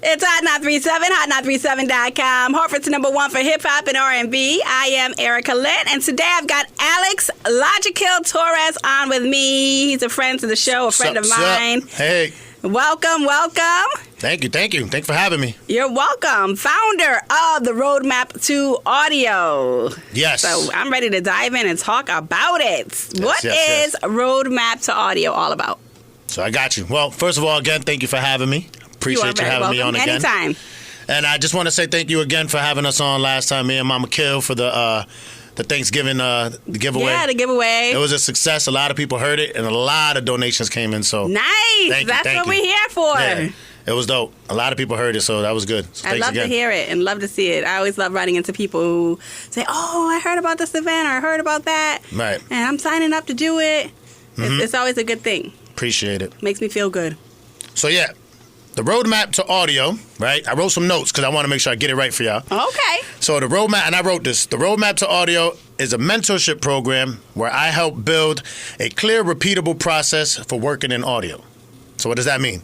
It's Hot 937, hot937.com. Hartford's #1 for hip-hop and R&B. I am Erica Lynn, and today I've got Alex-LogiKIL Torres on with me. He's a friend to the show, a friend of mine. Hey. Welcome. Thank you. Thanks for having me. You're welcome. Founder of the Roadmap to Audio. Yes. So I'm ready to dive in and talk about it. What is Roadmap to Audio all about? So I got you. Well, first of all, again, thank you for having me. Appreciate you having me on again. Anytime. And I just want to say thank you again for having us on last time, me and Mama Kill, for the Thanksgiving the giveaway. Yeah, the giveaway. It was a success. A lot of people heard it, and a lot of donations came in. So nice. That's what we're here for. Yeah, it was dope. A lot of people heard it, so that was good. So I love to hear it and love to see it. I always love running into people who say, "Oh, I heard about this event, or I heard about that, right? And I'm signing up to do it." Mm-hmm. It's always a good thing. Appreciate it. Makes me feel good. So yeah. The Roadmap to Audio, right? I wrote some notes because I want to make sure I get it right for y'all. Okay. So the Roadmap, and I wrote this, the Roadmap to Audio is a mentorship program where I help build a clear, repeatable process for working in audio. So what does that mean?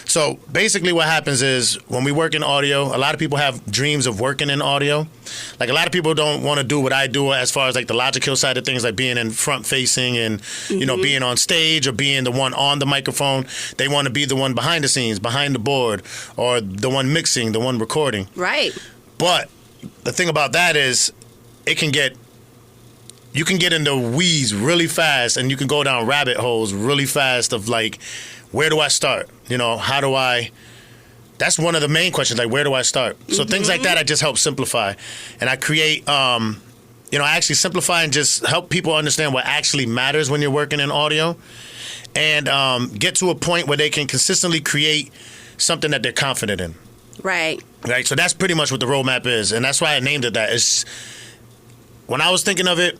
So basically what happens is when we work in audio, a lot of people have dreams of working in audio. Like a lot of people don't want to do what I do as far as like the LogiKIL side of things, like being in front facing and, you know, being on stage or being the one on the microphone. They want to be the one behind the scenes, behind the board, or the one mixing, the one recording. Right. But the thing about that is you can get into weeds really fast and you can go down rabbit holes really fast of like, where do I start? You know, how do I... That's one of the main questions, like, where do I start? So things like that, I just help simplify. And I create, I actually simplify and just help people understand what actually matters when you're working in audio and get to a point where they can consistently create something that they're confident in. Right. Right, so that's pretty much what the roadmap is. And that's why I named it that. It's, when I was thinking of it,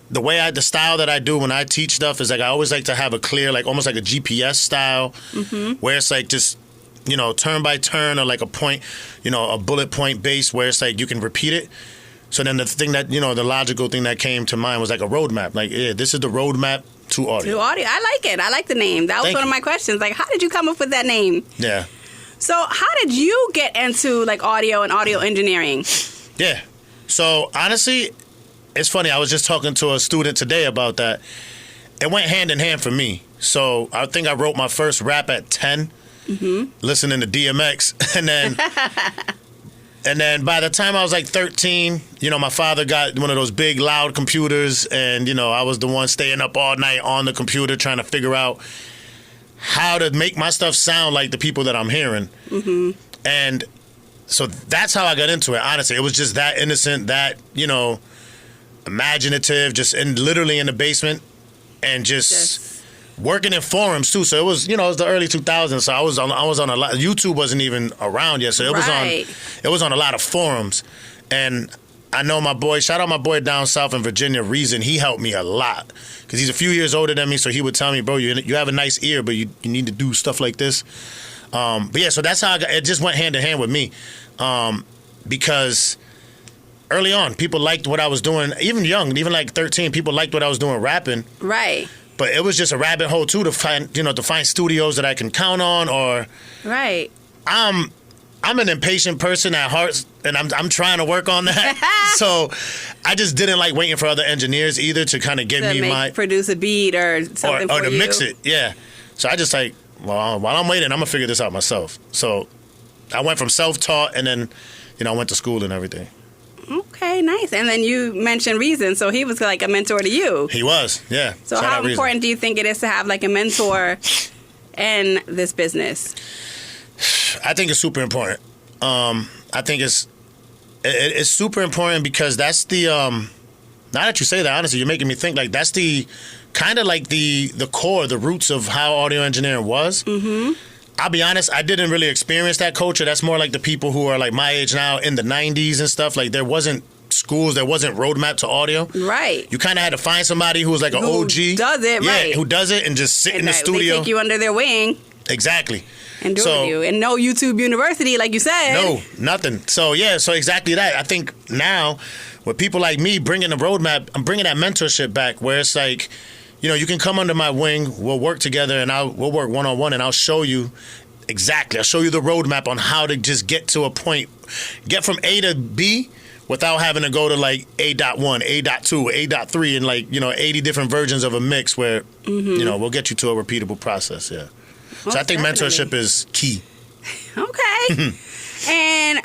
the style that I do when I teach stuff is like I always like to have a clear, like almost like a GPS style, where it's like just, you know, turn by turn or like a point, you know, a bullet point base where it's like you can repeat it. So then the thing that, you know, the logical thing that came to mind was like a roadmap. Like, yeah, this is the roadmap to audio. To audio. I like it. I like the name. That was one of my questions. Like, how did you come up with that name? Yeah. So how did you get into like audio and audio engineering? Yeah. So honestly, it's funny, I was just talking to a student today about that. It went hand in hand for me. So I think I wrote my first rap at 10, listening to DMX. And then by the time I was like 13, you know, my father got one of those big, loud computers. And, you know, I was the one staying up all night on the computer trying to figure out how to make my stuff sound like the people that I'm hearing. And so that's how I got into it, honestly. It was just that innocent, that, you know, imaginative, just literally in the basement and just working in forums too. So it was, you know, it was the early 2000s. So I was on a lot. YouTube wasn't even around yet, so it was on a lot of forums. And I know my boy, shout out my boy down south in Virginia, Reason. He helped me a lot because he's a few years older than me. So he would tell me, bro, you have a nice ear, but you need to do stuff like this. But yeah, so that's how it just went hand in hand with me, because early on, people liked what I was doing, even young, even like 13, people liked what I was doing rapping. Right. But it was just a rabbit hole too to find studios that I can count on or. Right. I'm an impatient person at heart, and I'm trying to work on that. So I just didn't like waiting for other engineers either to kind of give me produce a beat or something or to mix it. Yeah. So I just like, well, while I'm waiting, I'm gonna figure this out myself. So I went from self-taught, and then, you know, I went to school and everything. Okay, nice. And then you mentioned Reason, so he was like a mentor to you. He was, yeah. So how important do you think it is to have like a mentor in this business? I think it's super important. I think it's super important because that's the now that you say that, honestly, you're making me think like that's the kind of like the core, the roots of how audio engineering was. I'll be honest, I didn't really experience that culture. That's more like the people who are like my age now in the 90s and stuff. Like there wasn't schools, there wasn't roadmap to audio. Right. You kind of had to find somebody who was like an OG. Who does it, right. Who does it and just sit in the studio. They take you under their wing. Exactly. And do it with you. And no YouTube University, like you said. No, nothing. So yeah, so exactly that. I think now with people like me bringing the roadmap, I'm bringing that mentorship back where it's like, you know, you can come under my wing, we'll work together, and we'll work one-on-one, and I'll show you exactly. I'll show you the roadmap on how to just get to a point, get from A to B without having to go to like A.1, A.2, A.3, and like, 80 different versions of a mix where, we'll get you to a repeatable process. Yeah. So I think mentorship is key. Okay. And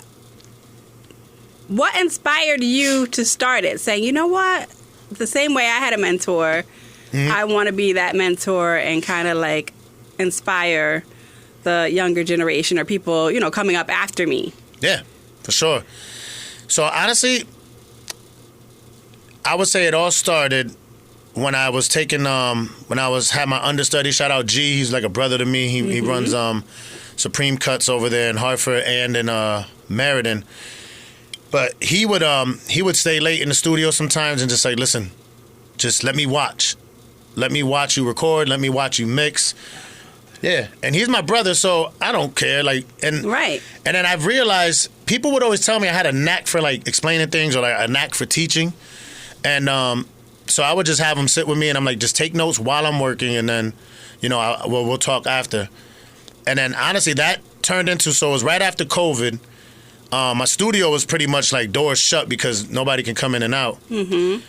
what inspired you to start it? Saying, you know what? The same way I had a mentor, I want to be that mentor and kind of like inspire the younger generation or people, coming up after me. Yeah, for sure. So honestly, I would say it all started when I was taking, had my understudy. Shout out G, he's like a brother to me. He runs Supreme Cuts over there in Hartford and in Meriden. But he would stay late in the studio sometimes and just say, listen, just let me watch. Let me watch you record. Let me watch you mix. Yeah, and he's my brother, so I don't care. Right. And then I've realized people would always tell me I had a knack for like explaining things or like a knack for teaching, and so I would just have them sit with me and I'm like, just take notes while I'm working, and then, we'll talk after. And then honestly, that turned into, so it was right after COVID. My studio was pretty much like doors shut because nobody can come in and out. Mm-hmm.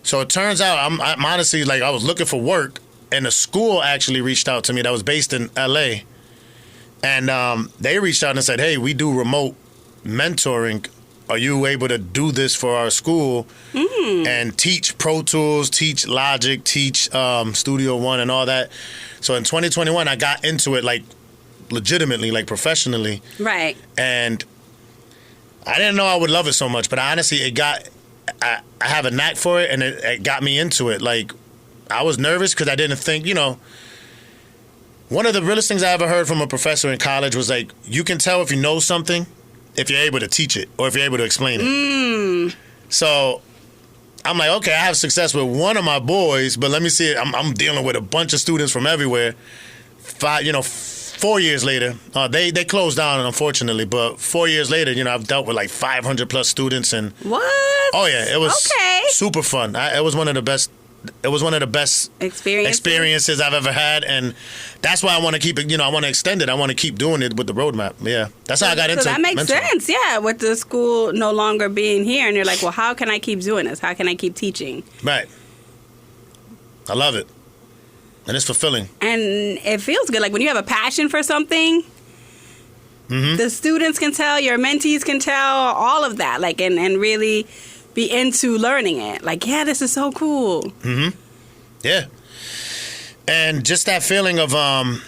So it turns out I'm honestly like I was looking for work. And the school actually reached out to me that was based in L.A. And they reached out and said, hey, we do remote mentoring. Are you able to do this for our school and teach Pro Tools, teach Logic, teach Studio One and all that? So in 2021, I got into it like legitimately, like professionally. Right. And I didn't know I would love it so much, but honestly, I have a knack for it and it got me into it. Like, I was nervous because I didn't think, one of the realest things I ever heard from a professor in college was like, you can tell if you know something if you're able to teach it or if you're able to explain it. So I'm like, okay, I have success with one of my boys, but let me see it. I'm dealing with a bunch of students from everywhere. 4 years later, they closed down, unfortunately, but 4 years later, I've dealt with like 500 plus students. And what? Oh, yeah, it was super fun. It was one of the best. It was one of the best experiences I've ever had, and that's why I want to keep it. I want to extend it. I want to keep doing it with the roadmap. Yeah, that's how I got into it. So that makes sense. Yeah, with the school no longer being here, and you're like, well, how can I keep doing this? How can I keep teaching? Right. I love it, and it's fulfilling. And it feels good. Like when you have a passion for something, the students can tell, your mentees can tell, all of that. Like and really be into learning it. Like, yeah, this is so cool. Mm-hmm. Yeah. And just that feeling of, I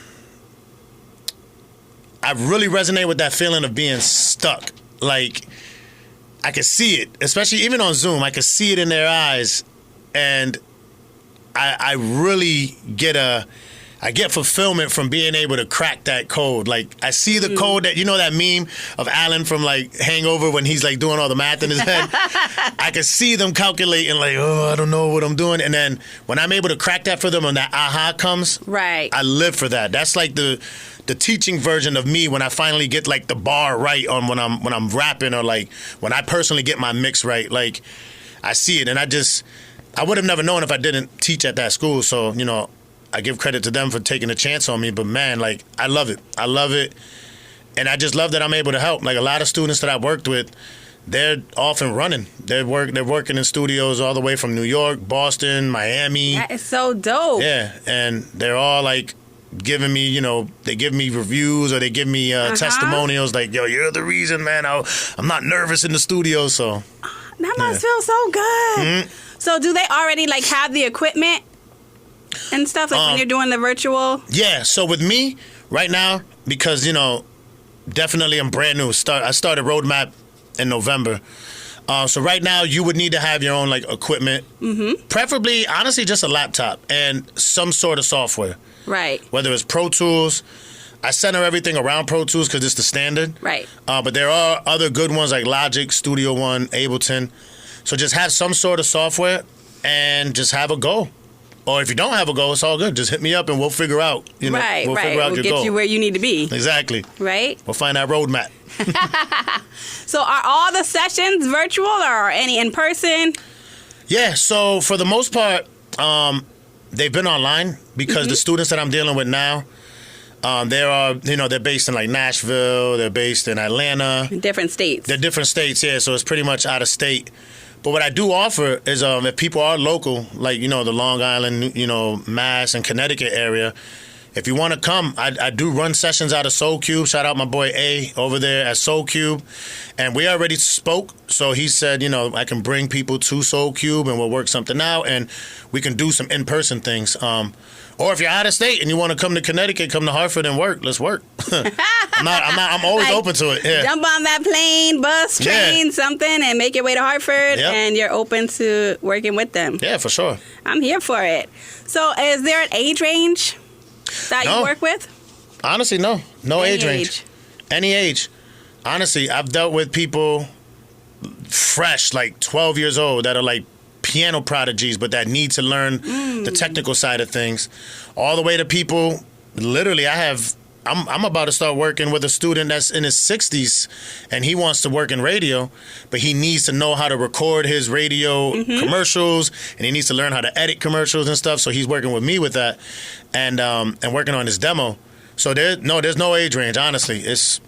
really resonate with that feeling of being stuck. Like, I could see it, especially even on Zoom, I could see it in their eyes. And I really get fulfillment from being able to crack that code. Like, I see the code that, that meme of Alan from, like, Hangover when he's, like, doing all the math in his head. I can see them calculating, like, I don't know what I'm doing. And then when I'm able to crack that for them and that aha comes, right, I live for that. That's, like, the teaching version of me when I finally get, like, the bar right on when I'm rapping or, like, when I personally get my mix right. Like, I see it. And I would have never known if I didn't teach at that school. So, I give credit to them for taking a chance on me, but man, like, I love it. I love it. And I just love that I'm able to help. Like, a lot of students that I've worked with, they're off and running. They're working in studios all the way from New York, Boston, Miami. That is so dope. Yeah, and they're all, like, giving me, they give me reviews or they give me testimonials like, yo, you're the reason, man. I'm not nervous in the studio, so. That must feel so good. Mm-hmm. So do they already, like, have the equipment and stuff, like when you're doing the virtual? Yeah, so with me right now, because, definitely I'm brand new. I started Roadmap in November. So right now you would need to have your own, like, equipment. Mm-hmm. Preferably, honestly, just a laptop and some sort of software. Right. Whether it's Pro Tools. I center everything around Pro Tools because it's the standard. Right. But there are other good ones like Logic, Studio One, Ableton. So just have some sort of software and just have a go. Or if you don't have a goal, it's all good. Just hit me up and we'll figure out. Right, we'll figure out we'll your get goal. you where you need to be. Exactly. Right. We'll find that roadmap. So are all the sessions virtual or any in person? Yeah. So for the most part, they've been online because the students that I'm dealing with now, They're based in like Nashville. They're based in Atlanta. Different states. They're different states, yeah. So it's pretty much out of state. But what I do offer is if people are local, like, the Long Island, Mass and Connecticut area, if you want to come, I do run sessions out of Soul Cube. Shout out my boy A over there at Soul Cube. And we already spoke. So he said, I can bring people to Soul Cube and we'll work something out and we can do some in-person things. Or if you're out of state and you want to come to Connecticut, come to Hartford and work, let's work. I'm always open to it. Yeah. Jump on that plane, bus, train, something, and make your way to Hartford, and you're open to working with them. Yeah, for sure. I'm here for it. So is there an age range that you work with? Honestly, no. No Any age range. Any age. Honestly, I've dealt with people fresh, like 12 years old, that are like piano prodigies, but that need to learn the technical side of things, all the way to people. Literally, I'm about to start working with a student that's in his 60s, and he wants to work in radio, but he needs to know how to record his radio commercials, and he needs to learn how to edit commercials and stuff. So he's working with me with that, and working on his demo. So there's no age range. Honestly, it's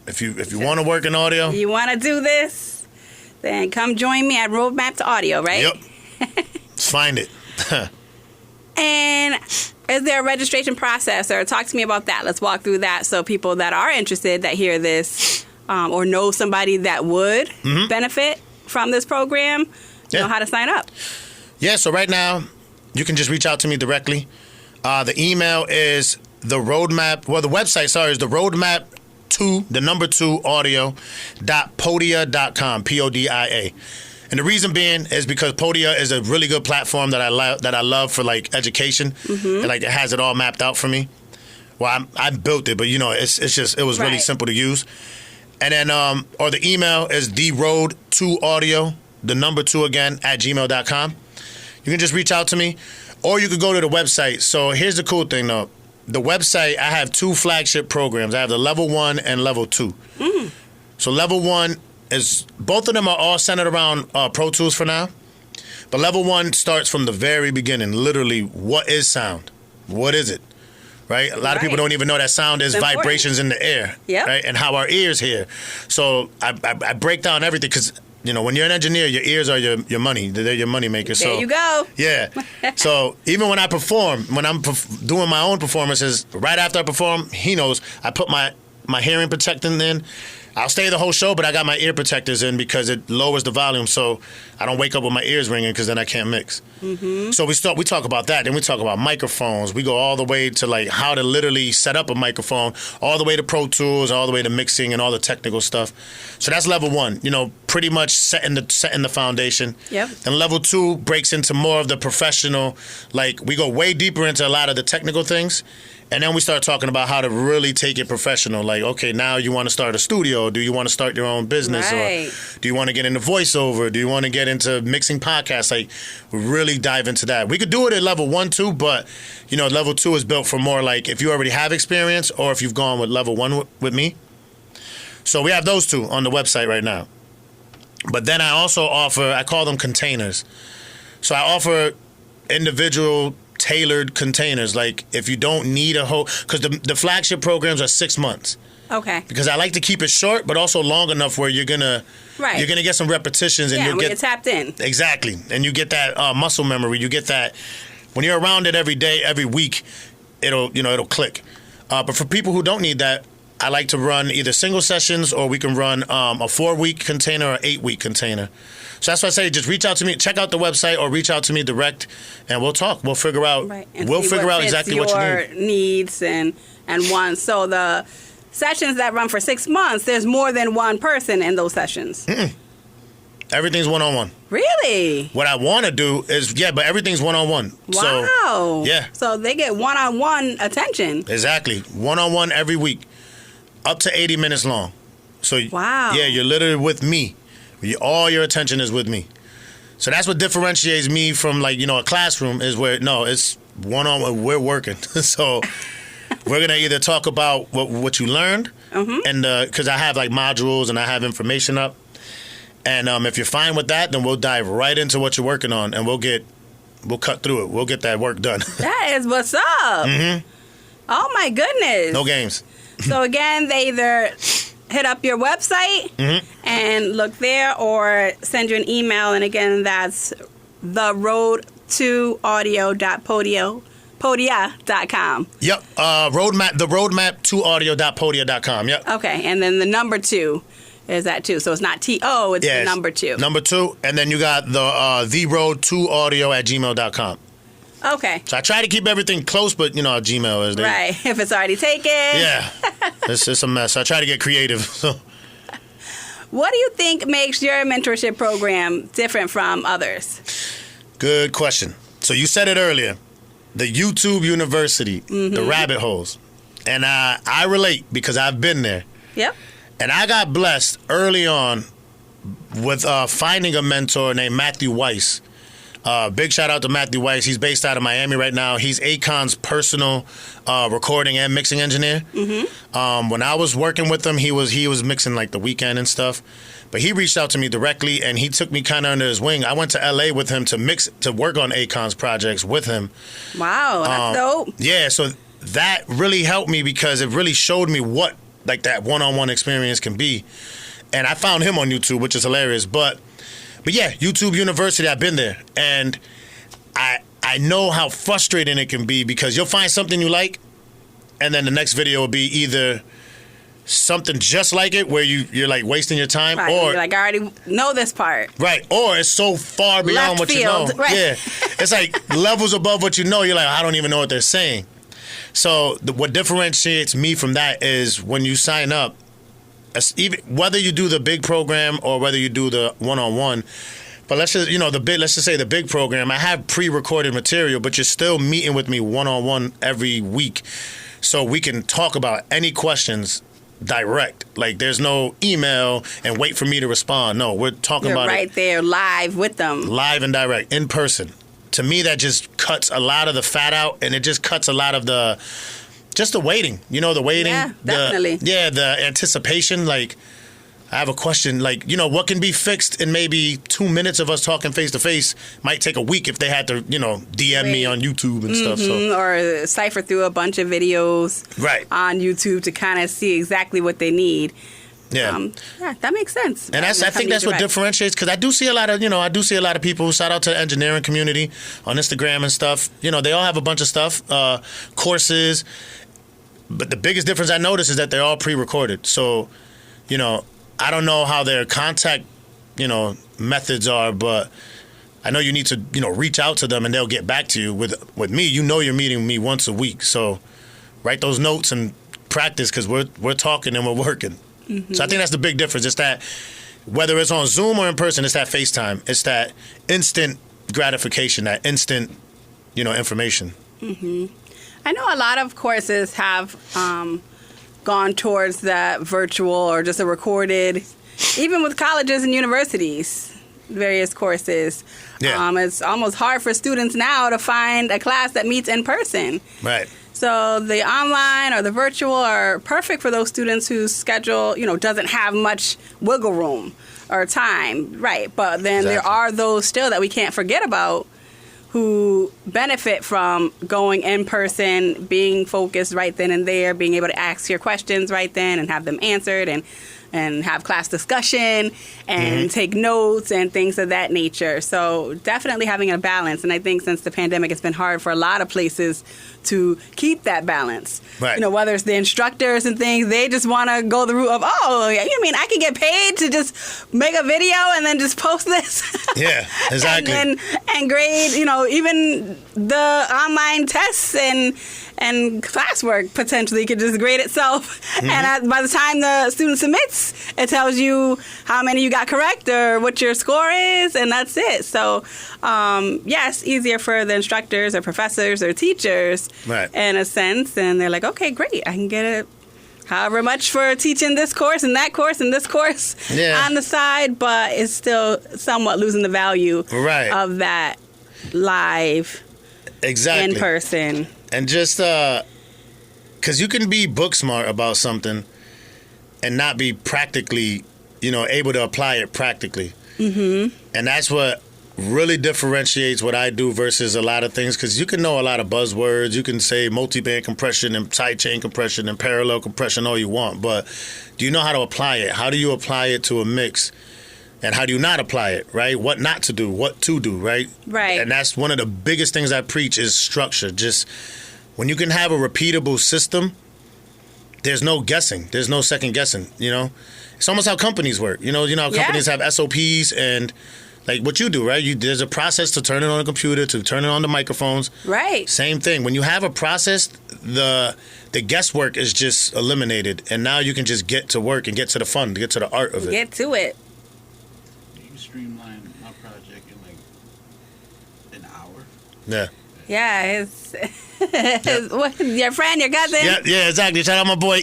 if you want to work in audio, you want to do this, then come join me at Roadmap to Audio, right? Yep. Let's find it. And is there a registration process, or talk to me about that? Let's walk through that so people that are interested, that hear this, or know somebody that would benefit from this program, know how to sign up. Yeah, so right now, you can just reach out to me directly. The email is the website is the roadmap 2, the number 2 audio.podia.com, Podia. And the reason being is because Podia is a really good platform that I love for like education, and like it has it all mapped out for me. Well, I built it, but it was really simple to use. And then or the email is theroad2audio, the number 2 again at gmail.com. You can just reach out to me, or you could go to the website. So here's the cool thing though. The website, I have 2 flagship programs. I have the level 1 and level 2. So level 1 is, both of them are all centered around Pro Tools for now. But level 1 starts from the very beginning. Literally, what is sound? What is it? Right? A lot of people don't even know that sound is vibrations in the air. Right? And how our ears hear. So I break down everything because, when you're an engineer, your ears are your money. They're your money makers. There you go. Yeah. So even when I perform, when I'm doing my own performances, right after I perform, he knows, I put my hearing protecting in. I'll stay the whole show, but I got my ear protectors in because it lowers the volume, so I don't wake up with my ears ringing because then I can't mix. So we talk about that. Then we talk about microphones. We go all the way to like how to literally set up a microphone, all the way to Pro Tools, all the way to mixing and all the technical stuff. So that's level 1. Pretty much setting the foundation. Yep. And level 2 breaks into more of the professional. Like we go way deeper into a lot of the technical things. And then we start talking about how to really take it professional. Like, okay, now you want to start a studio. Do you want to start your own business? Right. Or do you want to get into voiceover? Do you want to get into mixing podcasts? Like, we really dive into that. We could do it at level 1, 2, but, level 2 is built for more like if you already have experience or if you've gone with level 1 with me. So we have those 2 on the website right now. But then I also offer, I call them containers. So I offer individual tailored containers. Like if you don't need a whole, because the flagship programs are 6 months. Okay. Because I like to keep it short, but also long enough where you're gonna get some repetitions and you'll get tapped in. Exactly, and you get that muscle memory. You get that when you're around it every day, every week. It'll click. But for people who don't need that, I like to run either single sessions or we can run a 4-week container or 8-week container. So that's why I say just reach out to me, check out the website, or reach out to me direct, and we'll talk. We'll figure out. We'll figure out exactly what you need. Your needs and wants. So the sessions that run for 6 months, there's more than one person in those sessions. Everything's one-on-one. Really? What I want to do is, but everything's one-on-one. Wow. So, yeah. So they get one-on-one attention. Exactly. One-on-one every week. Up to 80 minutes long. So, wow. Yeah, you're literally with me. All your attention is with me. So that's what differentiates me from like, a classroom is where, no, it's one-on-one. We're working. So we're going to either talk about what you learned, and because I have like modules and I have information up. And if you're fine with that, then we'll dive right into what you're working on, and we'll cut through it. We'll get that work done. That is what's up. Oh, my goodness. No games. So, again, they either hit up your website and look there or send you an email. And, again, that's theroad2audio.podia.com. Yep. The roadmap to audio.podia.com. Yep. Okay. And then the number 2 is that 2. So it's not T-O, it's the number 2. Number 2. And then you got the road2audio@gmail.com. Okay. So I try to keep everything close, but you know how Gmail is. Right. If it's already taken. Yeah. It's just a mess. So I try to get creative. So. What do you think makes your mentorship program different from others? Good question. So you said it earlier. The YouTube University, the rabbit holes. And I relate because I've been there. Yep. And I got blessed early on with finding a mentor named Matthew Weiss. Big shout out to Matthew Weiss. He's based out of Miami right now. He's Akon's personal recording and mixing engineer. When I was working with him, he was mixing like the weekend and stuff. But he reached out to me directly, and he took me kind of under his wing. I went to LA with him to work on Akon's projects with him. Wow, that's dope. Yeah, so that really helped me because it really showed me what like that one-on-one experience can be. And I found him on YouTube, which is hilarious. But yeah, YouTube University, I've been there. And I know how frustrating it can be because you'll find something you like, and then the next video will be either something just like it where you're like wasting your time, right, or you're like, I already know this part. Right, or it's so far beyond Left what field, you know. right. Yeah, it's like levels above what you know. You're like, I don't even know what they're saying. So what differentiates me from that is when you sign up, even whether you do the big program or whether you do the one-on-one. But let's just say the big program, I have pre-recorded material, but you're still meeting with me one-on-one every week, so we can talk about any questions direct. Like there's no email and wait for me to respond. No, we're talking You're about right it there, live with them, live and direct, in person. To me, that just cuts a lot of the fat out, and it just cuts a lot of the waiting. You know, the waiting. Yeah, definitely. The anticipation. Like, I have a question. Like, you know, what can be fixed in maybe 2 minutes of us talking face to face might take a week if they had to, you know, DM me on YouTube and stuff. So or cipher through a bunch of videos on YouTube to kind of see exactly what they need. Yeah. Yeah, that makes sense. And I think that's what differentiates, because I do see a lot of people. Shout out to the engineering community on Instagram and stuff. You know, they all have a bunch of stuff, courses. But the biggest difference I notice is that they're all pre-recorded. So, you know, I don't know how their contact, you know, methods are, but I know you need to, you know, reach out to them and they'll get back to you. With me, you know, you're meeting me once a week. So write those notes and practice, because we're talking and we're working. So I think that's the big difference. It's that whether it's on Zoom or in person, it's that FaceTime. It's that instant gratification, that instant, you know, information. I know a lot of courses have gone towards that virtual or just a recorded, even with colleges and universities, various courses. Yeah. It's almost hard for students now to find a class that meets in person. Right. So the online or the virtual are perfect for those students whose schedule, you know, doesn't have much wiggle room or time. Right. But then there are those still that we can't forget about who benefit from going in person, being focused right then and there, being able to ask your questions right then and have them answered, and have class discussion and take notes and things of that nature. So definitely having a balance. And I think since the pandemic, it's been hard for a lot of places to keep that balance. Right. You know, whether it's the instructors and things, they just want to go the route of, you mean I can get paid to just make a video and then just post this? Yeah, exactly. and grade, you know, even the online tests and classwork potentially could just grade itself. And by the time the student submits, it tells you how many you got correct or what your score is, and that's it. So, yes, easier for the instructors or professors or teachers in a sense. And they're like, okay, great, I can get it however much for teaching this course and that course and this course on the side, but it's still somewhat losing the value of that live in person. And just because you can be book smart about something and not be practically, you know, able to apply it practically. And that's what really differentiates what I do versus a lot of things, because you can know a lot of buzzwords. You can say multi-band compression and sidechain compression and parallel compression all you want, but do you know how to apply it? How do you apply it to a mix? And how do you not apply it, right? What not to do, what to do, right? Right. And that's one of the biggest things I preach is structure. Just when you can have a repeatable system, there's no guessing. There's no second guessing, you know? It's almost how companies work. You know how companies have SOPs and like what you do, right? There's a process to turn it on a computer, to turn it on the microphones. Right. Same thing. When you have a process, the guesswork is just eliminated. And now you can just get to work and get to the fun, get to the art of it. Get to it. Streamline my project in like an hour. Yeah. Yeah, your friend, your cousin. Yeah, exactly. Shout out my boy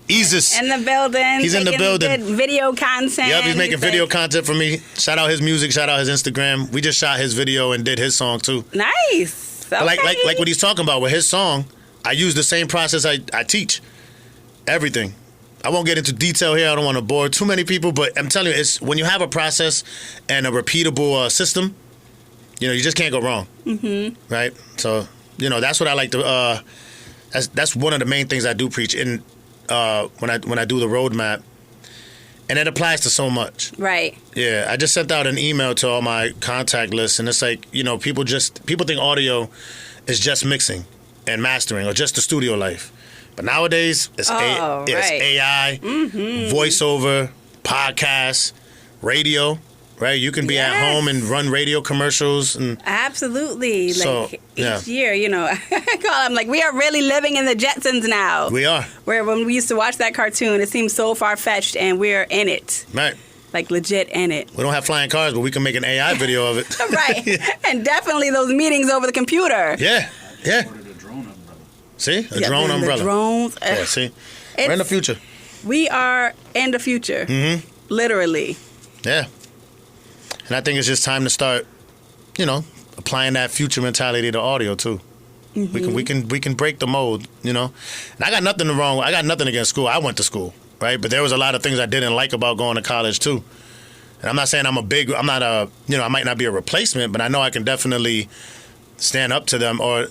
Easus. In the building. He's in the building. Good video content. Yep, he's making video content for me. Shout out his music. Shout out his Instagram. We just shot his video and did his song too. Nice. Okay. Like what he's talking about with his song. I use the same process I teach. Everything. I won't get into detail here. I don't want to bore too many people, but I'm telling you, it's when you have a process and a repeatable system, you just can't go wrong. Mm-hmm. Right? So, that's what I like to. That's one of the main things I do preach in when I do the roadmap, and it applies to so much. Right. Yeah, I just sent out an email to all my contact lists, and it's like people think audio is just mixing and mastering or just the studio life. But nowadays, it's AI, voiceover, podcasts, radio, right? You can be at home and run radio commercials. And absolutely. So, each year, I call them like, we are really living in the Jetsons now. We are. Where when we used to watch that cartoon, it seemed so far-fetched, and we're in it. Right. Like, legit in it. We don't have flying cars, but we can make an AI video of it. Right. And definitely those meetings over the computer. Yeah. See? A drone umbrella. The drones. Yeah, see? We're in the future. We are in the future. Mm-hmm. Literally. Yeah. And I think it's just time to start, applying that future mentality to audio too. Mm-hmm. We can break the mold, And I got nothing against school. I went to school, right? But there was a lot of things I didn't like about going to college too. And I'm not saying I might not be a replacement, but I know I can definitely stand up to them or,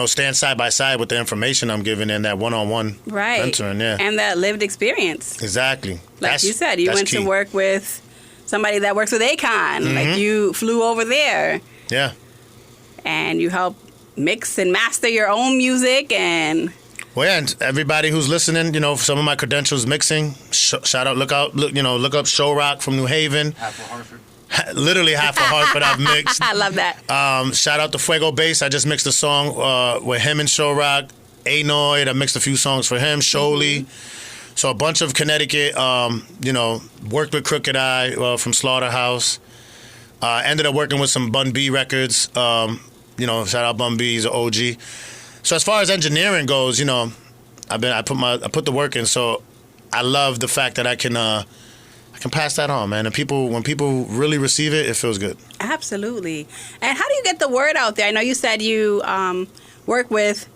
stand side by side with the information I'm giving in that one-on-one mentoring. Yeah. And that lived experience. Exactly. Like you said, you went to work with somebody that works with Akon. Mm-hmm. Like you flew over there. Yeah. And you helped mix and master your own music and... Well, yeah, and everybody who's listening, some of my credentials mixing, shout out, look up Show Rock from New Haven. Half of Hartford. Literally half of Hartford I've mixed. I love that. Shout out to Fuego Bass. I just mixed a song with him and Show Rock. Anoid, I mixed a few songs for him. Sholey. Mm-hmm. So a bunch of Connecticut, worked with Crooked Eye from Slaughterhouse. Ended up working with some Bun B records. Shout out Bun B, he's an OG. So as far as engineering goes, I put the work in. So I love the fact that I can pass that on, man. And when people really receive it, it feels good. Absolutely. And how do you get the word out there? I know you said you work with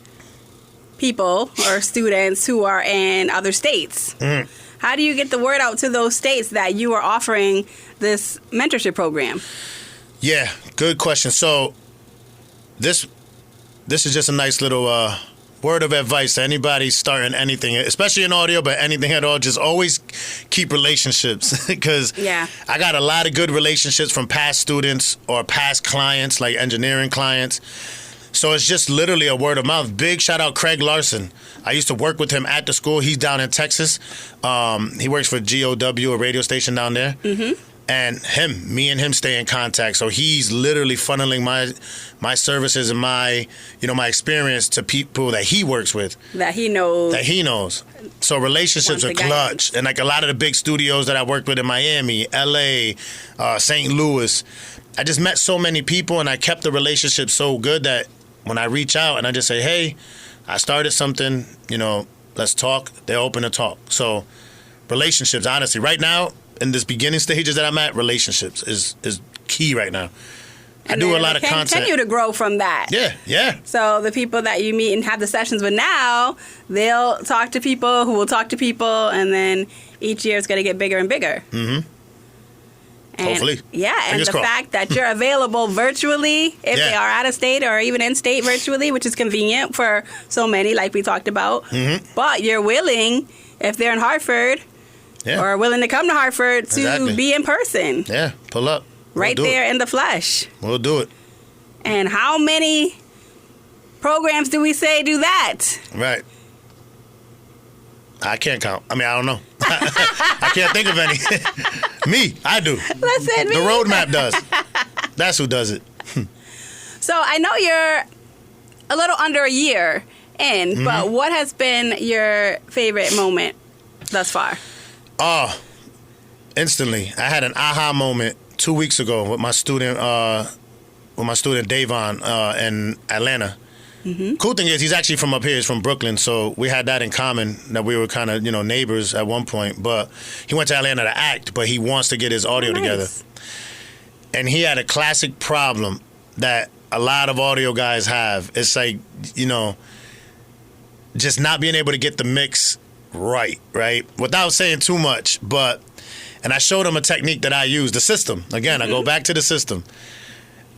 people or students who are in other states. Mm-hmm. How do you get the word out to those states that you are offering this mentorship program? Yeah, good question. So this is just a nice little word of advice to anybody starting anything, especially in audio, but anything at all. Just always keep relationships because I got a lot of good relationships from past students or past clients, like engineering clients. So it's just literally a word of mouth. Big shout out Craig Larson. I used to work with him at the school. He's down in Texas. He works for GOW, a radio station down there. Mm-hmm. And me and him stay in contact. So he's literally funneling my services and my experience to people that he works with. That he knows. So relationships are clutch. And like a lot of the big studios that I worked with in Miami, LA, St. Louis, I just met so many people and I kept the relationship so good that when I reach out and I just say, hey, I started something, let's talk, they're open to talk. So relationships, honestly, right now, in this beginning stages that I'm at, relationships is key right now. And I do a lot of content. Continue to grow from that. Yeah. So the people that you meet and have the sessions with now, they'll talk to people who will talk to people, and then each year it's going to get bigger and bigger. Mm-hmm. And, Hopefully. Yeah, and Fingers the crossed. fact that you're available virtually if Yeah. they are out of state or even in state virtually, which is convenient for so many, like we talked about. Mm-hmm. But you're willing, if they're in Hartford, Yeah. or willing to come to Hartford to Exactly. be in person, Yeah, pull up. right We'll do there it. in the flesh. We'll do it. And how many programs do we say do that? Right. I can't count. I mean, I don't know. I can't think of any. Me, I do. Listen, The roadmap does. That's who does it. So I know you're a little under a year in, Mm-hmm. but what has been your favorite moment thus far? Oh, instantly. I had an aha moment 2 weeks ago with my student Davon in Atlanta. Mm-hmm. Cool thing is he's actually from up here. He's from Brooklyn, so we had that in common, that we were kind of, neighbors at one point. But he went to Atlanta to act, but he wants to get his audio together. Nice. And he had a classic problem that a lot of audio guys have. It's like, just not being able to get the mix right? Without saying too much, and I showed him a technique that I use, the system. Again, I go back to the system.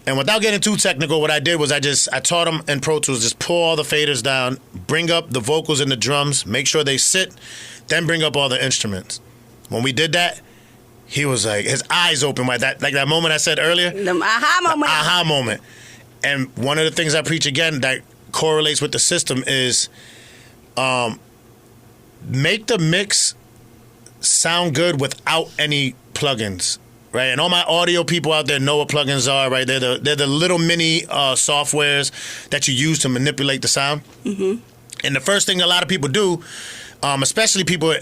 And without getting too technical, what I did was I taught him in Pro Tools, just pull all the faders down, bring up the vocals and the drums, make sure they sit, then bring up all the instruments. When we did that, he was like, his eyes open like that moment I said earlier. The aha moment. The aha moment. And one of the things I preach again that correlates with the system is make the mix sound good without any plugins. Right, and all my audio people out there know what plugins are. Right, they're the little mini softwares that you use to manipulate the sound. Mm-hmm. And the first thing a lot of people do, especially people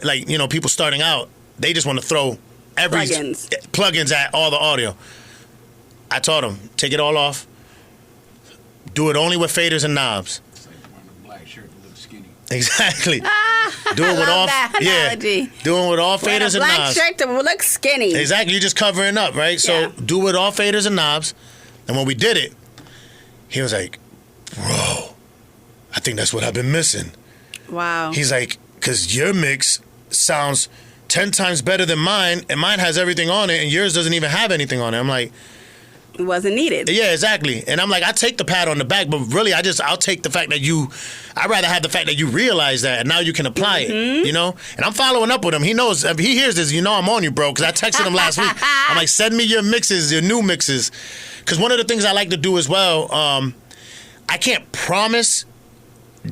people starting out, they just want to throw plugins at all the audio. I taught them, take it all off. Do it only with faders and knobs. It's like wearing a black shirt that looks skinny. Exactly. Do it with all analogy. Doing with all faders and black knobs. shirt to look skinny. Exactly. You're just covering up, right? So Yeah. do it all faders and knobs. And when we did it, he was like, "Bro, I think that's what I've been missing." Wow. He's like, "Cause your mix sounds 10 times better than mine, and mine has everything on it, and yours doesn't even have anything on it." I'm like, It wasn't needed. yeah, exactly. And I'm like, I take the pat on the back, but really, I'll take the fact that I'd rather have the fact that you realize that, and now you can apply it, And I'm following up with him. He knows, if he hears this, I'm on you, bro, because I texted him last week. I'm like, send me your mixes, your new mixes. Because one of the things I like to do as well, I can't promise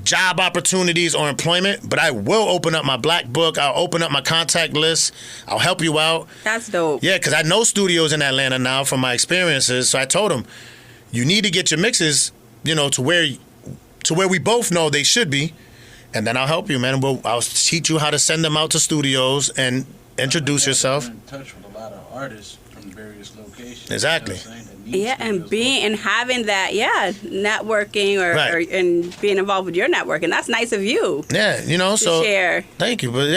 job opportunities or employment, but I will open up my black book. I'll open up my contact list. I'll help you out. That's dope. Yeah, because I know studios in Atlanta now from my experiences. So I told them, you need to get your mixes, to where we both know they should be, and then I'll help you, man. I'll teach you how to send them out to studios and introduce yourself. We're in touch with a lot of artists from various locations. Exactly. You know what I'm saying, that need Yeah, and studios. having that, networking Right. and being involved with your networking. That's nice of you Yeah, to so share. thank you. But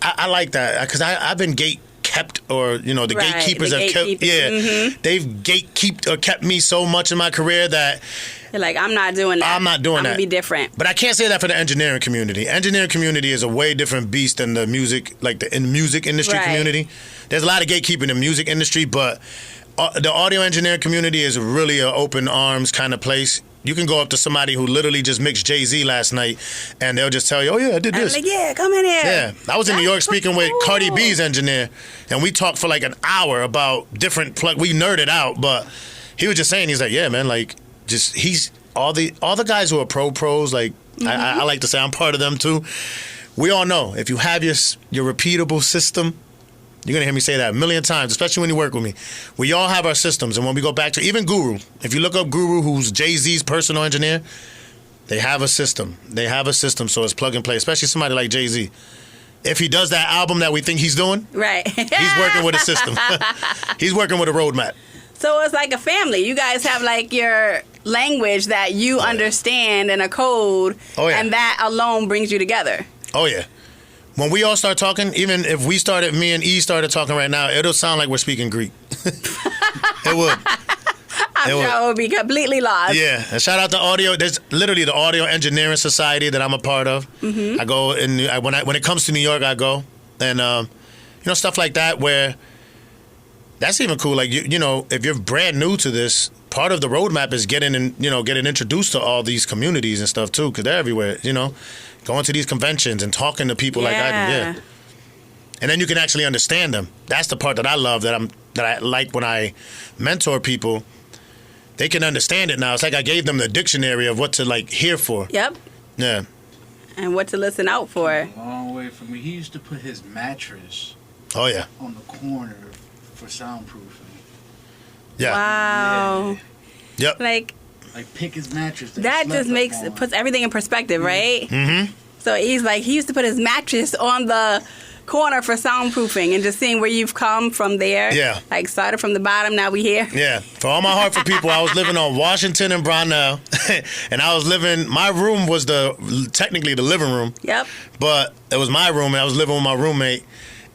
I like that because I've been gate kept, or the Right, gatekeepers the have kept. gatekeepers. Yeah, Mhm. they've gatekept or kept me so much in my career that You're like, I'm not doing that. I'm not doing I'm that. gonna be different. But I can't say that for the engineering community. Engineering community is a way different beast than the music, music industry Right. community. There's a lot of gatekeeping in the music industry, but the audio engineering community is really an open arms kind of place. You can go up to somebody who literally just mixed Jay-Z last night, and they'll just tell you, "Oh yeah, I did I'm this." like, yeah, come in here. Yeah, I was in New That's York speaking with cool. Cardi B's engineer, and we talked for like an hour about different we nerded out, but he was just saying, he's like, yeah, man, he's all the guys who are pros, like I like to say I'm part of them too. We all know if you have your repeatable system, you're gonna hear me say that a million times, especially when you work with me. We all have our systems, and when we go back to even Guru, if you look up Guru, who's Jay-Z's personal engineer, they have a system. So it's plug and play, especially somebody like Jay-Z. If he does that album that we think he's doing, Right. he's working with a system. He's working with a roadmap. So it's like a family. You guys have like your language that you understand and a code, and that alone brings you together. Oh, yeah. When we all start talking, even if me and E started talking right now, it'll sound like we're speaking Greek. It would. I'm sure it would be completely lost. Yeah, and shout out to audio. There's literally the Audio Engineering Society that I'm a part of. Mm-hmm. I go when it comes to New York, I go, and stuff like that where That's even cool. Like, you know, if you're brand new to this, part of the roadmap is getting introduced to all these communities and stuff too, because they're everywhere, you know, going to these conventions and talking to people like I do. Yeah. And then you can actually understand them. That's the part that I love, that I like when I mentor people. They can understand it now. It's like I gave them the dictionary of what to like hear for. Yep. Yeah. And what to listen out for. A long way from me. He used to put his mattress Oh yeah. on the corner for soundproofing. Yeah. Wow. Yeah. Yep. Like pick his mattress. that just puts everything in perspective, right? Mm-hmm. So he used to put his mattress on the corner for soundproofing, and just seeing where you've come from there. Yeah. Like started from the bottom, now we here. Yeah. For all my Hartford people, I was living on Washington and Brownell, and my room was technically the living room. Yep. But it was my room, and I was living with my roommate.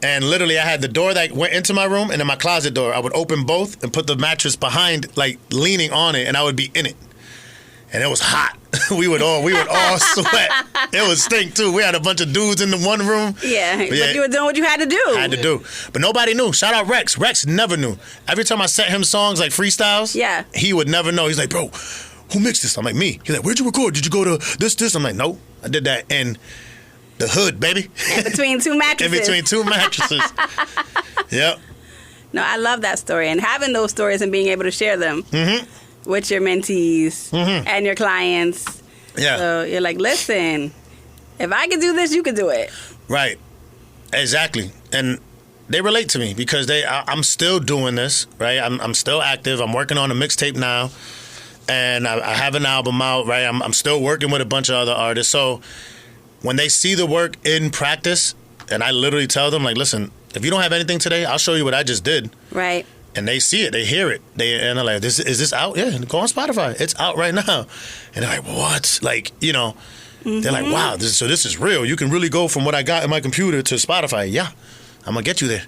And literally, I had the door that went into my room, and then my closet door. I would open both and put the mattress behind, like leaning on it, and I would be in it. And it was hot. We would all sweat. It would stink too. We had a bunch of dudes in the one room. Yeah, but you were doing what you had to do. I had to do. But nobody knew. Shout out Rex. Rex never knew. Every time I sent him songs like freestyles, yeah, he would never know. He's like, bro, who mixed this? I'm like, me. He's like, where'd you record? Did you go to this? I'm like, no, I did that in the hood, baby. In between two mattresses. In between two mattresses. Yep. No, I love that story. And having those stories and being able to share them with your mentees and your clients. Yeah. So you're like, listen, if I could do this, you could do it. Right. Exactly. And they relate to me because I'm still doing this, right? I'm still active. I'm working on a mixtape now. And I have an album out, right? I'm still working with a bunch of other artists. So when they see the work in practice, and I literally tell them, like, listen, if you don't have anything today, I'll show you what I just did. Right. And they see it, they hear it, and they're like, is this out? Yeah, go on Spotify. It's out right now. And they're like, what? Like, you know, they're like, wow, this is real. You can really go from what I got in my computer to Spotify. Yeah, I'm going to get you there.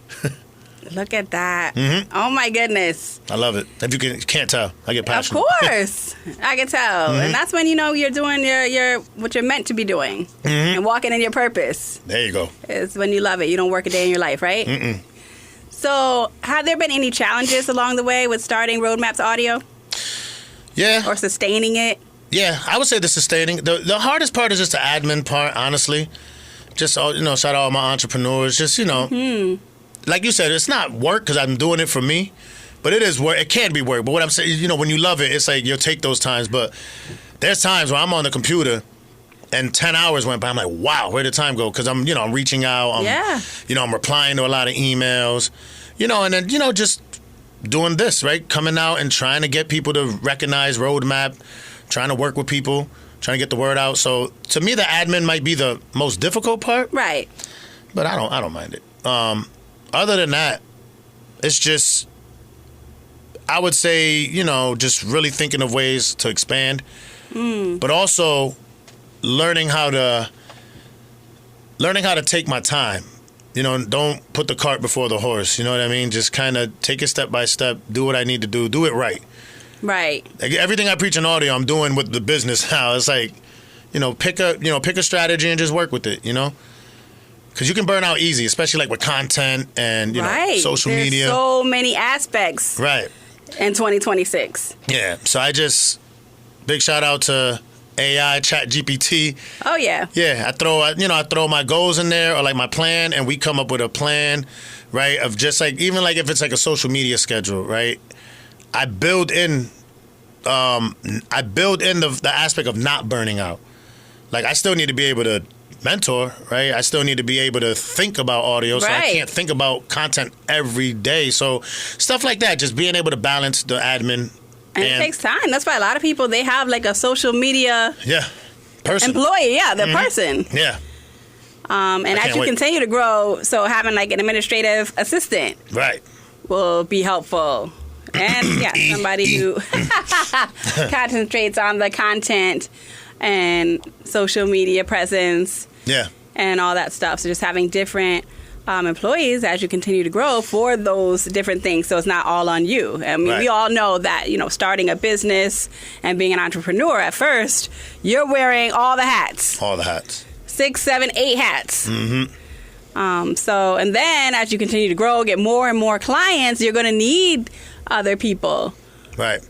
Look at that. Oh, my goodness. I love it. If you can't tell, I get passionate. Of course. I can tell. And that's when, you know, you're doing your what you're meant to be doing and walking in your purpose. There you go. It's when you love it. You don't work a day in your life, right? So have there been any challenges along the way with starting Roadmaps Audio? Yeah. Or sustaining it? Yeah, I would say the sustaining. The hardest part is just the admin part, honestly. Just, you know, shout out all my entrepreneurs. Just, you know, like you said, it's not work because I'm doing it for me, but it is work. It can be work. But what I'm saying, you know, when you love it, it's like you'll take those times. But there's times where I'm on the computer and 10 hours went by. I'm like, wow, where did time go? Because I'm reaching out. I'm replying to a lot of emails, you know, and then, you know, just doing this, right? Coming out and trying to get people to recognize Roadmap, trying to work with people, trying to get the word out. So to me, the admin might be the most difficult part. Right. But I don't mind it. Other than that, it's just, I would say, you know, just really thinking of ways to expand, but also learning how to take my time. You know, don't put the cart before the horse. You know what I mean? Just kind of take it step by step, do what I need to do it right. Right. Like everything I preach in audio, I'm doing with the business now. It's like, you know, pick a strategy and just work with it, you know? Because you can burn out easy, especially like with content and, you know, social media. There's so many aspects. Right. In 2026. Yeah. So big shout out to AI, ChatGPT. Oh, yeah. Yeah. I throw my goals in there or like my plan, and we come up with a plan, right, of just like, even like if it's like a social media schedule, right? I build in the aspect of not burning out. Like, I still need to be able to mentor, right? I still need to be able to think about audio, so I can't think about content every day. So stuff like that, just being able to balance the admin. And it takes time. That's why a lot of people, they have like a social media person. Employee, the person. Yeah. And as you continue to grow, so having like an administrative assistant will be helpful. And somebody who concentrates on the content and social media presence and all that stuff. So just having different employees as you continue to grow for those different things, so it's not all on you. I mean, we all know that, you know, starting a business and being an entrepreneur, at first, you're wearing all the hats. All the hats. 6, 7, 8 hats. And then as you continue to grow, get more and more clients, you're going to need other people Right.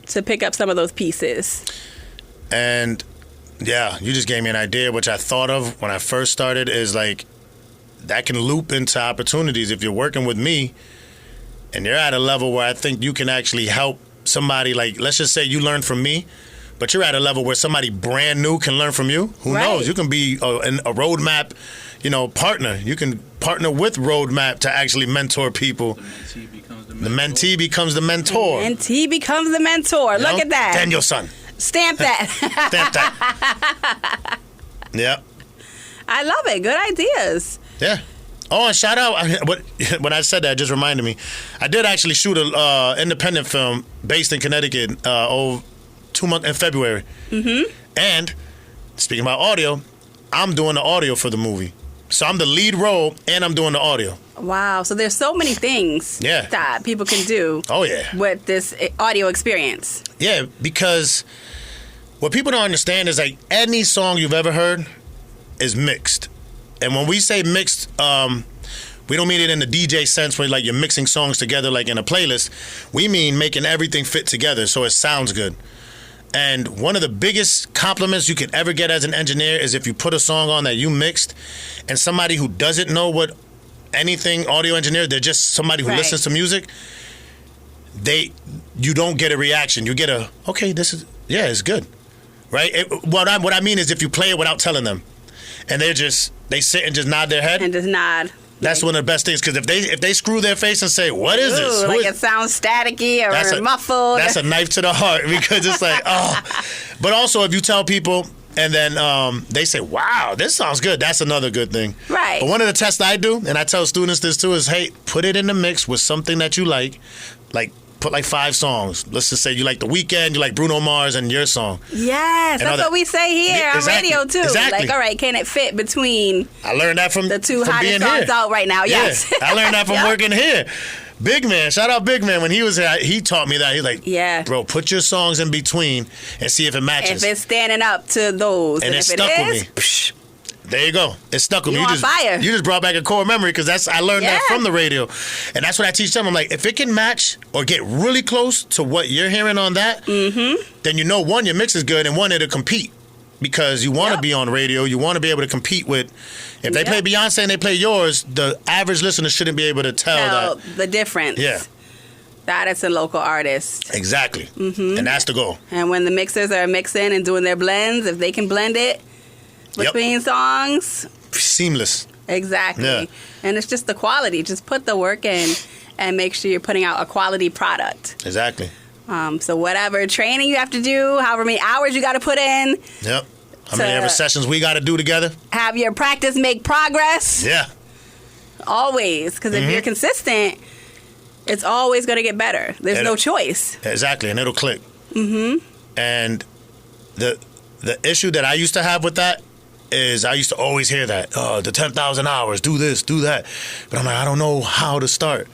to pick up some of those pieces. And yeah, you just gave me an idea, which I thought of when I first started, is like that can loop into opportunities. If you're working with me and you're at a level where I think you can actually help somebody, like let's just say you learn from me, but you're at a level where somebody brand new can learn from you. Who knows? You can be a roadmap, partner. You can partner with Roadmap to actually mentor people. The mentee becomes the mentor. The mentee becomes the mentor. Look at that. Daniel's son. Stamp that. Stamp that. Yep. I love it. Good ideas. Yeah. Oh, and shout out. When I said that, it just reminded me. I did actually shoot an independent film based in Connecticut 2 months in February. Mm-hmm. And speaking about audio, I'm doing the audio for the movie. So I'm the lead role and I'm doing the audio. Wow. So there's so many things that people can do with this audio experience. Yeah, because what people don't understand is like any song you've ever heard is mixed. And when we say mixed, we don't mean it in the DJ sense where like you're mixing songs together like in a playlist. We mean making everything fit together so it sounds good. And one of the biggest compliments you could ever get as an engineer is if you put a song on that you mixed and somebody who doesn't know what anything audio engineer, they're just somebody who listens to music, you don't get a reaction. You get a, okay, it's good. Right? What I mean is if you play it without telling them and they sit and just nod their head. And just nod. That's one of the best things, because if they screw their face and say, what is this? It sounds staticky or muffled. That's a knife to the heart, because it's like, oh. But also, if you tell people and then they say, wow, this sounds good, that's another good thing. Right. But one of the tests I do, and I tell students this too, is, hey, put it in the mix with something that you like put like 5 songs. Let's just say you like The Weeknd, you like Bruno Mars, and your song. Yes, that's what we say here on radio too. Exactly. Like, all right, can it fit between I learned that from the two from hottest being songs here. out right now? Yes. Yeah, I learned that from working here. Big Man, shout out Big Man. When he was here, he taught me that. He's like, bro, put your songs in between and see if it matches. If it's standing up to those. And it stuck with me. Psh, there you go. It stuck with me. You just brought back a core memory, because I learned that from the radio. And that's what I teach them. I'm like, if it can match or get really close to what you're hearing on that, then one, your mix is good, and one, it'll compete. Because you want to be on radio. You want to be able to compete with. If they play Beyonce and they play yours, the average listener shouldn't be able to tell the difference. Yeah. That it's a local artist. Exactly. Mm-hmm. And that's the goal. And when the mixers are mixing and doing their blends, if they can blend it between songs. Seamless. Exactly. Yeah. And it's just the quality. Just put the work in and make sure you're putting out a quality product. Exactly. So whatever training you have to do, however many hours you got to put in. Yep. How many ever sessions we got to do together. Have your practice make progress. Yeah. Always. Because if you're consistent, it's always going to get better. There's no choice. Exactly. And it'll click. Mm-hmm. And the issue that I used to have with that is I used to always hear that, the 10,000 hours, do this, do that. But I'm like, I don't know how to start.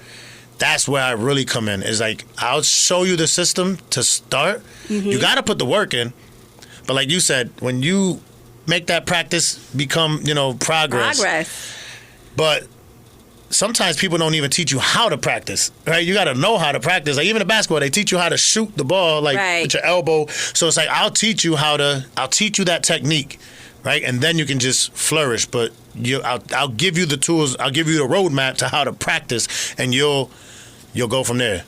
That's where I really come in. Is like, I'll show you the system to start. Mm-hmm. You got to put the work in. But like you said, when you make that practice become, progress. But sometimes people don't even teach you how to practice, right? You got to know how to practice. Like even in basketball, they teach you how to shoot the ball, like with your elbow. So it's like, I'll teach you that technique, right? And then you can just flourish. But I'll give you the tools. I'll give you the roadmap to how to practice, and you'll go from there.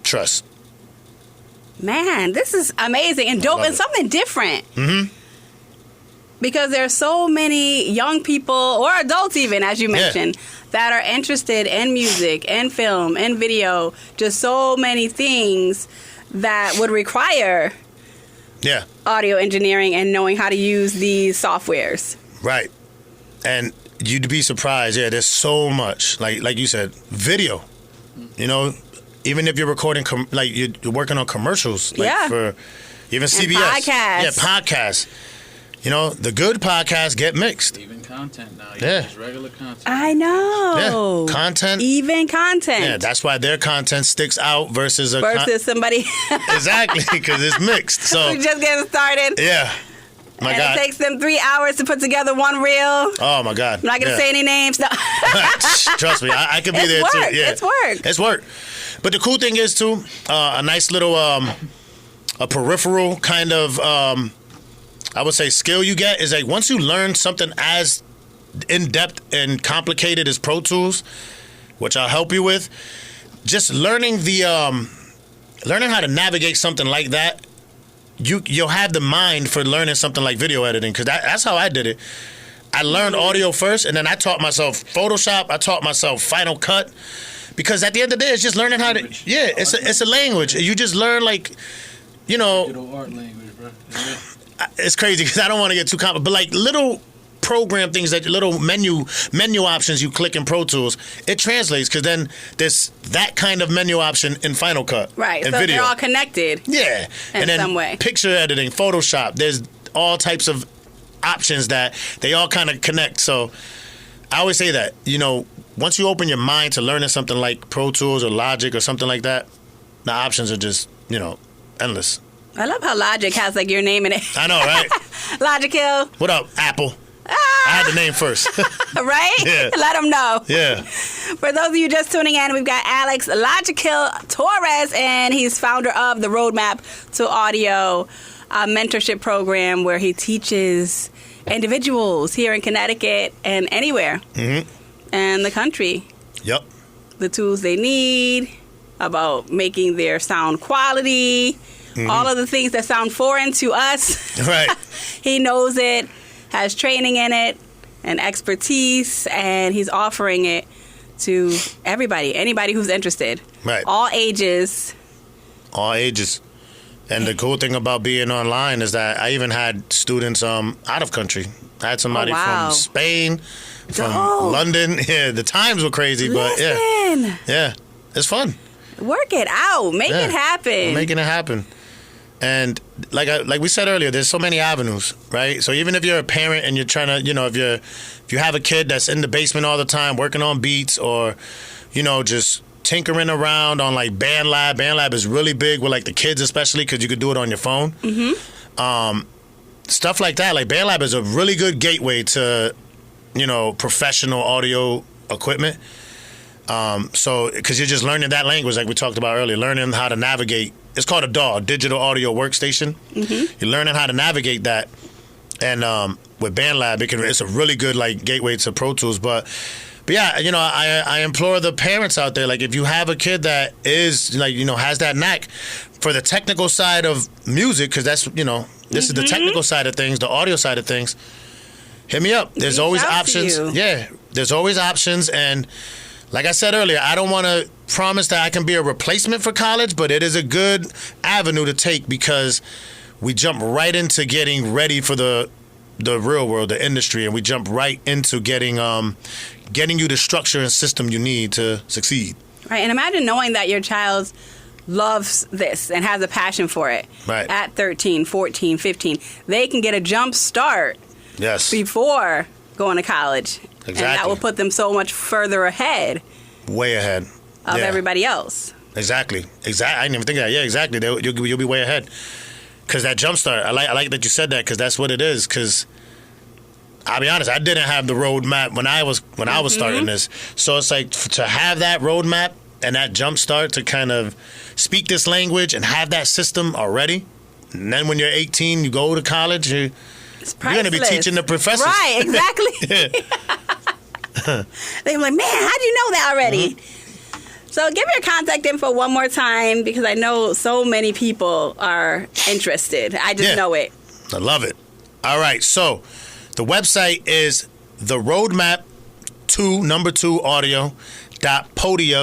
Trust. Man, this is amazing and dope and something different. Mm-hmm. Because there are so many young people, or adults even, as you mentioned, that are interested in music and film and video. Just so many things that would require audio engineering and knowing how to use these softwares. Right. And you'd be surprised. Yeah, there's so much. Like you said, video. Even if you're recording, you're working on commercials, for even CBS. And podcasts. Yeah, podcasts. The good podcasts get mixed. Even content now. Just regular content. I know. Yeah, content. Even content. Yeah, that's why their content sticks out versus somebody. Exactly, because it's mixed. So we're just getting started. Yeah. My and God. it takes them 3 hours to put together one reel. Oh my God. I'm not going to say any names. No. Trust me, I could be It's there work. too. Yeah. It's work. It's work. But the cool thing is too, a nice little a peripheral kind of I would say skill you get is like once you learn something as in depth and complicated as Pro Tools, which I'll help you with, just learning learning how to navigate something like that. You'll have the mind for learning something like video editing because that's how I did it. I learned audio first, and then I taught myself Photoshop. I taught myself Final Cut because at the end of the day, it's just learning how to. Yeah, it's a language. You just learn Digital art language, bro. It's crazy because I don't want to get too complicated, but like little program things, that little menu options you click in Pro Tools, it translates because then there's that kind of menu option in Final Cut. Right, in so video. they're all connected. Yeah, in and then some way. Picture editing, Photoshop. There's all types of options that they all kind of connect. So I always say that once you open your mind to learning something like Pro Tools or Logic or something like that, the options are just endless. I love how Logic has like your name in it. I know, right? LogiKIL. What up, Apple? I had the name first. Right? Yeah. Let them know. Yeah. For those of you just tuning in, we've got Alex-LogiKIL Torres, and he's founder of the Roadmap to Audio mentorship program where he teaches individuals here in Connecticut and anywhere in the country Yep. the tools they need about making their sound quality, all of the things that sound foreign to us. Right. He knows it, has training in it and expertise, and he's offering it to anybody who's interested. Right. All ages. All ages. And the cool thing about being online is that I even had students out of country. I had somebody wow. from Spain, from Dope. London. Yeah, the times were crazy, but Listen. yeah, it's fun. Work it out. Make it happen. We're making it happen. And like we said earlier, there's so many avenues, right? So even if you're a parent and you're trying to, if you have a kid that's in the basement all the time working on beats or, just tinkering around on like BandLab. BandLab is really big with like the kids especially because you could do it on your phone. Stuff like that. Like BandLab is a really good gateway to, professional audio equipment. So because you're just learning that language like we talked about earlier, learning how to navigate. It's called a DAW, Digital Audio Workstation. You're learning how to navigate that. And with BandLab, it's a really good like gateway to Pro Tools. But yeah, I implore the parents out there, like if you have a kid that is like, has that knack for the technical side of music, because that's, this is the technical side of things, the audio side of things, hit me up. There's always options. Yeah, there's always options. And like I said earlier, I don't want to promise that I can be a replacement for college, but it is a good avenue to take because we jump right into getting ready for the real world, the industry, and we jump right into getting you the structure and system you need to succeed. Right, and imagine knowing that your child loves this and has a passion for it. Right. At 13, 14, 15. They can get a jump start before going to college. Exactly. And that will put them so much further ahead. Way ahead. Of everybody else. Exactly. I didn't even think of that. Yeah, exactly. You'll be way ahead. Because that jump start, I like that you said that because that's what it is. Because I'll be honest, I didn't have the roadmap when I was starting this. So it's like to have that roadmap and that jump start to kind of speak this language and have that system already. And then when you're 18, you go to college, you're going to be teaching the professors. Right, exactly. They're like, man, how'd you know that already? So give your contact info one more time because I know so many people are interested. I just know it. I love it. All right, so the website is the roadmap 2 audio.podia,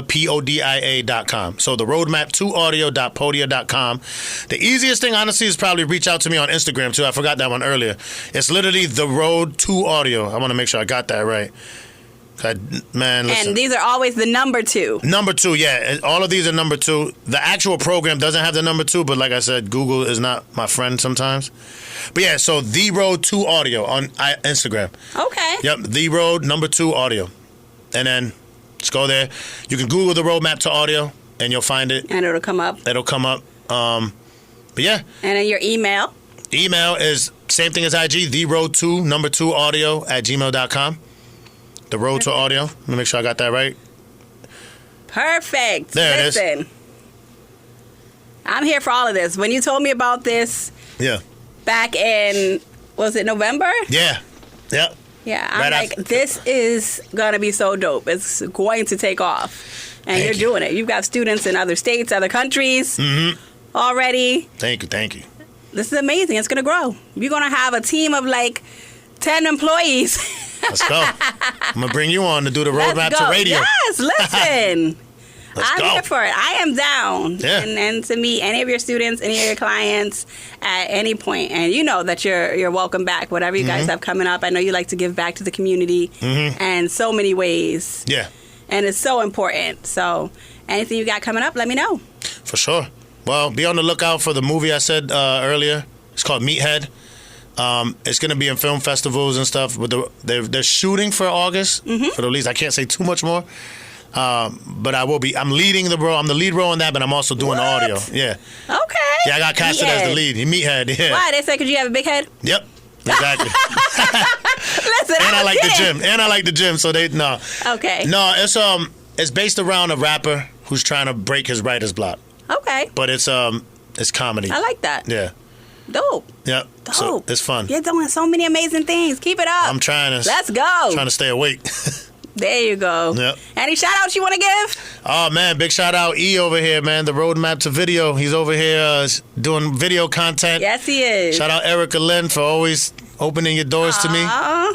Podia.com. So the roadmap 2 audio.podia.com. The easiest thing, honestly, is probably reach out to me on Instagram, too. I forgot that one earlier. It's literally the road 2 audio. I want to make sure I got that right. Man, listen. And these are always the number 2. Number 2, yeah. All of these are number 2. The actual program doesn't have the number 2, but like I said, Google is not my friend sometimes. But yeah, so The Road 2 Audio on Instagram. Okay. Yep, The Road 2 Audio. And then just go there. You can Google the roadmap to audio, and you'll find it. And it'll come up. It'll come up. But yeah. And then your email. Email is same thing as IG, theroad2audio@gmail.com. The road to audio. Let me make sure I got that right. Perfect. There it is. Listen, I'm here for all of this. When you told me about this Yeah. back in, was it November? Yeah. Yep. Yeah, I'm Right like, after- this is going to be so dope. It's going to take off. And Thank you're you. doing it. You've got students in other states, other countries already. Thank you. This is amazing. It's going to grow. You're going to have a team of like 10 employees. Let's go. I'm going to bring you on to do the Let's roadmap go. to radio. Yes, listen. Let's I'm go. here for it. I am down. Yeah. And to meet any of your students, any of your clients at any point. And you know that you're welcome back, whatever you guys have coming up. I know you like to give back to the community in so many ways. Yeah, And it's so important. So anything you got coming up, let me know. for sure. Well, be on the lookout for the movie I said earlier. It's called Meathead. It's going to be in film festivals and stuff. But they're shooting for August for the release. I can't say too much more. But I will be. I'm leading the role. I'm the lead role in that, but I'm also doing the What? audio. Yeah. Okay. Yeah, I got casted as the lead. Meathead. Yeah. Why? They say because you have a big head? Yep. Exactly. Listen, And I was like the kidding. gym. And I like the gym. So they no. Okay. No, it's based around a rapper who's trying to break his writer's block. Okay. But it's comedy. I like that. Yeah. Dope. Yep. Dope. So it's fun. You're doing so many amazing things. Keep it up. I'm trying to Let's go. stay awake. There you go. Yep. Any shout outs you want to give? Oh man, big shout out E over here, man. The roadmap to video. He's over here doing video content. Yes, he is. Shout out Erica Lynn for always opening your doors to me. Aw.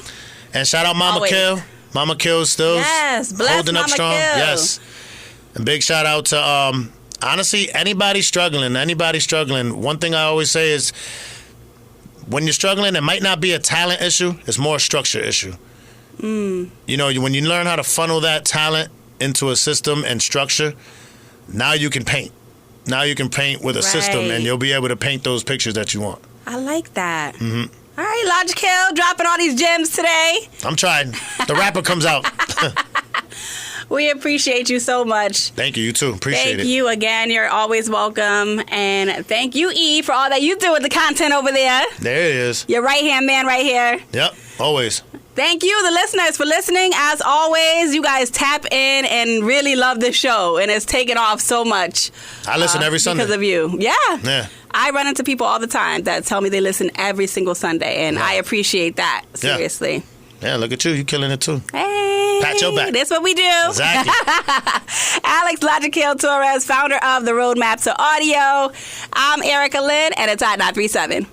And shout out Mama Always. Kill. Mama Kill's still Yes, bless holding up Mama strong. Kill. Yes. And big shout out to honestly anybody struggling. One thing I always say is when you're struggling, it might not be a talent issue. It's more a structure issue. You know, when you learn how to funnel that talent into a system and structure, now you can paint. Now you can paint with a system, Right. and you'll be able to paint those pictures that you want. I like that. All right, LogiKIL, dropping all these gems today. I'm trying. The rapper comes out. We appreciate you so much. Thank you. You too. Appreciate Thank it. you again. You're always welcome. And thank you, E, for all that you do with the content over there. There it is. Your right-hand man right here. Yep. Always. Thank you, the listeners, for listening. As always, you guys tap in and really love the show, and it's taken off so much. I listen every Sunday. Because of you. Yeah. Yeah. I run into people all the time that tell me they listen every single Sunday, and I appreciate that, seriously. Yeah, look at you. You killing it too. Hey. Pat your back. That's what we do. Exactly. Alex-LogiKIL Torres, founder of the Roadmap to Audio. I'm Erica Lynn, and it's at 937.